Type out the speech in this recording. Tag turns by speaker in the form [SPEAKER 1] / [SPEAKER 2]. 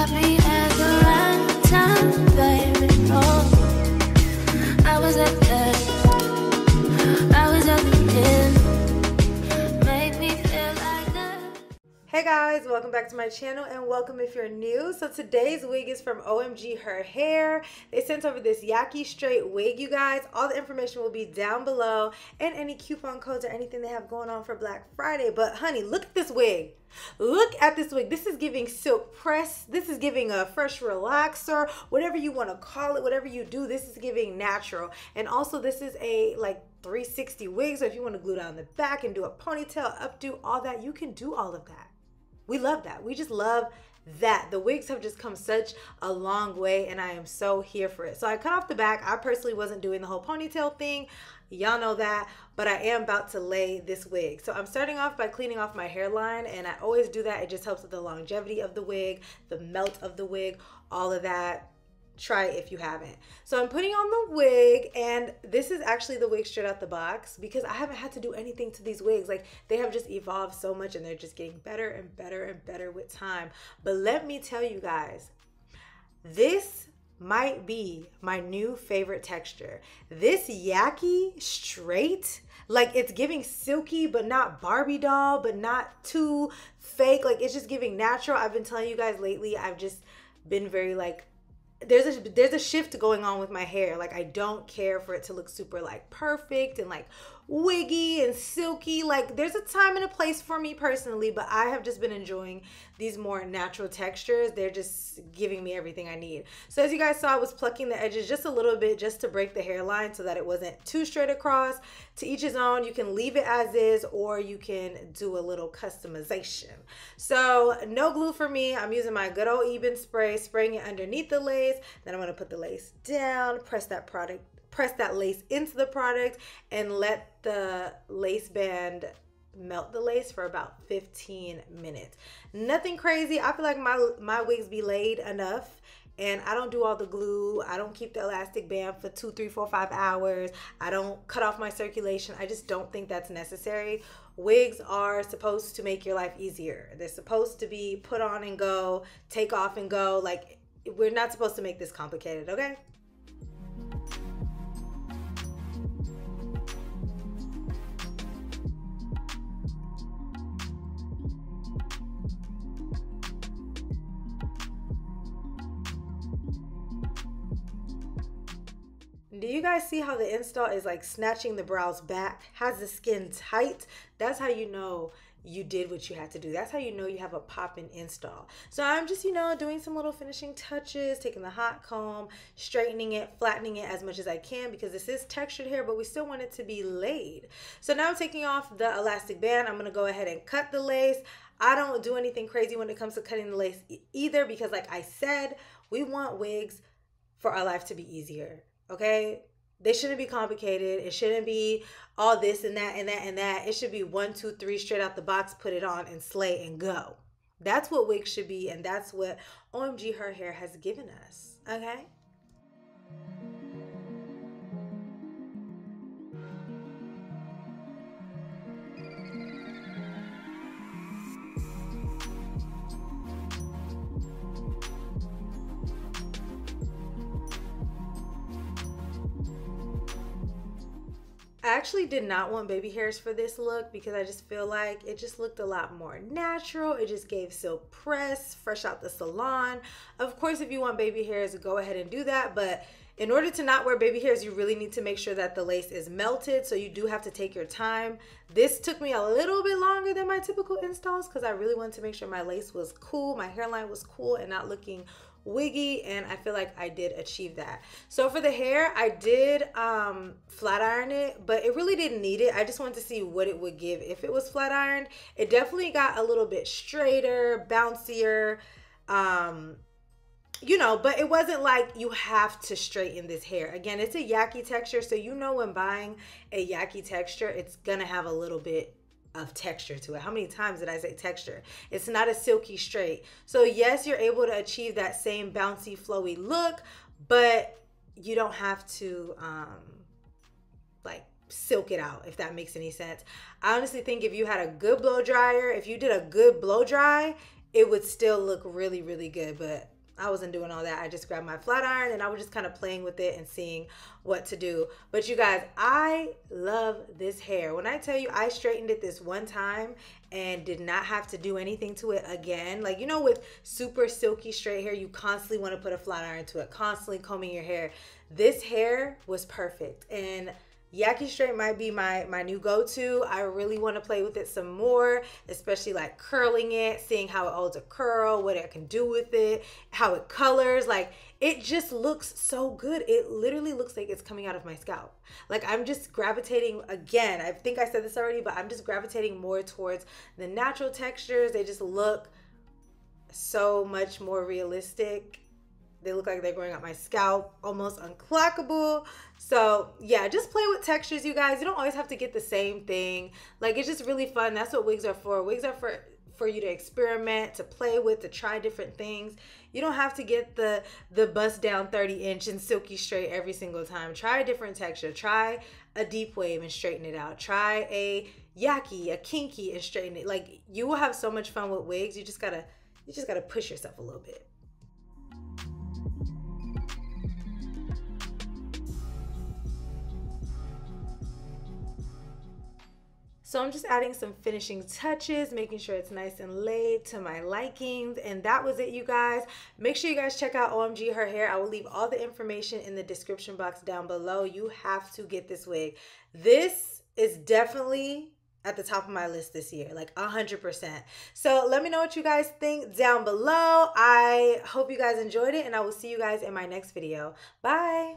[SPEAKER 1] caught me at the right time, baby. Oh, I was at the end. Made me feel like that.
[SPEAKER 2] Hey guys, welcome back to my channel and welcome if you're new. So today's wig is from OMGHerhair. They sent over this Yaki straight wig, you guys. All the information will be down below and any coupon codes or anything they have going on for Black Friday. But honey, look at this wig. Look at this wig. This is giving SILKPRESS. This is giving a fresh relaxer, whatever you want to call it, whatever you do. This is giving natural. And also this is a like 360 wig. So if you want to glue down the back and do a ponytail, updo, all that, you can do all of that. We love that. We just love that. The wigs have just come such a long way and I am so here for it. So I cut off the back. I personally wasn't doing the whole ponytail thing. Y'all know that, but I am about to lay this wig. So I'm starting off by cleaning off my hairline, and I always do that. It just helps with the longevity of the wig, the melt of the wig, all of that. Try it if you haven't. So I'm putting on the wig, and this is actually the wig straight out the box because I haven't had to do anything to these wigs. Like, they have just evolved so much and they're just getting better and better and better with time. But let me tell you guys, this might be my new favorite texture. This Yaki straight, like, it's giving silky but not Barbie doll, but not too fake. Like, it's just giving natural. I've been telling you guys lately, I've just been very like, there's a shift going on with my hair. Like, I don't care for it to look super like perfect and like wiggy and silky. Like, there's a time and a place for me personally, but I have just been enjoying these more natural textures. They're just giving me everything I need. So as you guys saw, I was plucking the edges just a little bit just to break the hairline so that it wasn't too straight across. To each his own. You can leave it as is or you can do a little customization. So no glue for me. I'm using my good old Ebin spray, spraying it underneath the lace. Then I'm going to put the lace down, press that lace into the product, and let the lace band melt the lace for about 15 minutes. Nothing crazy. I feel like my wigs be laid enough, and I don't do all the glue. I don't keep the elastic band for 2, 3, 4, 5 hours. I don't cut off my circulation. I just don't think that's necessary. Wigs are supposed to make your life easier. They're supposed to be put on and go, take off and go. Like, we're not supposed to make this complicated, okay? Do you guys see how the install is like snatching the brows back, has the skin tight? That's how you know you did what you had to do. That's how you know you have a poppin' install. So I'm just, you know, doing some little finishing touches, taking the hot comb, straightening it, flattening it as much as I can because this is textured hair, but we still want it to be laid. So now I'm taking off the elastic band. I'm gonna go ahead and cut the lace. I don't do anything crazy when it comes to cutting the lace either because, like I said, we want wigs for our life to be easier. Okay, they shouldn't be complicated. It shouldn't be all this and that and that and that. It should be 1, 2, 3 straight out the box, put it on and slay and go. That's what wigs should be, and that's what OMGHerhair has given us. Okay. I actually did not want baby hairs for this look because I just feel like it just looked a lot more natural. It just gave SILKPRESS, fresh out the salon. Of course, if you want baby hairs, go ahead and do that. But in order to not wear baby hairs, you really need to make sure that the lace is melted. So you do have to take your time. This took me a little bit longer than my typical installs because I really wanted to make sure my lace was cool, my hairline was cool and not looking wiggy, and I feel like I did achieve that. So for the hair, I did flat iron it, but it really didn't need it. I just wanted to see what it would give if it was flat ironed. It definitely got a little bit straighter, bouncier, you know, but it wasn't like you have to straighten this hair. Again, it's a Yaki texture, so you know when buying a Yaki texture, it's gonna have a little bit of texture to it. How many times did I say texture? It's not a silky straight. So yes, you're able to achieve that same bouncy, flowy look, but you don't have to like silk it out, if that makes any sense. I honestly think if you had a good blow dryer, if you did a good blow dry, it would still look really, really good. But I wasn't doing all that. I just grabbed my flat iron and I was just kind of playing with it and seeing what to do. But you guys, I love this hair. When I tell you I straightened it this one time and did not have to do anything to it again. Like, you know, with super silky straight hair, you constantly want to put a flat iron to it, constantly combing your hair. This hair was perfect. And Yaki straight might be my new go-to. I really want to play with it some more, especially like curling it, seeing how it holds a curl, what it can do with it, how it colors. Like, it just looks so good. It literally looks like it's coming out of my scalp. Like, I'm just gravitating, again, I think I said this already, but I'm just gravitating more towards the natural textures. They just look so much more realistic. They look like they're growing out my scalp, almost unclockable. So yeah, just play with textures, you guys. You don't always have to get the same thing. Like, it's just really fun. That's what wigs are for. Wigs are for you to experiment, to play with, to try different things. You don't have to get the bust down 30-inch and silky straight every single time. Try a different texture. Try a deep wave and straighten it out. Try a Yaki, a kinky, and straighten it. Like, you will have so much fun with wigs. You just gotta push yourself a little bit. So I'm just adding some finishing touches, making sure it's nice and laid to my likings. And that was it, you guys. Make sure you guys check out OMGHerhair. I will leave all the information in the description box down below. You have to get this wig. This is definitely at the top of my list this year, like 100%. So let me know what you guys think down below. I hope you guys enjoyed it, and I will see you guys in my next video. Bye.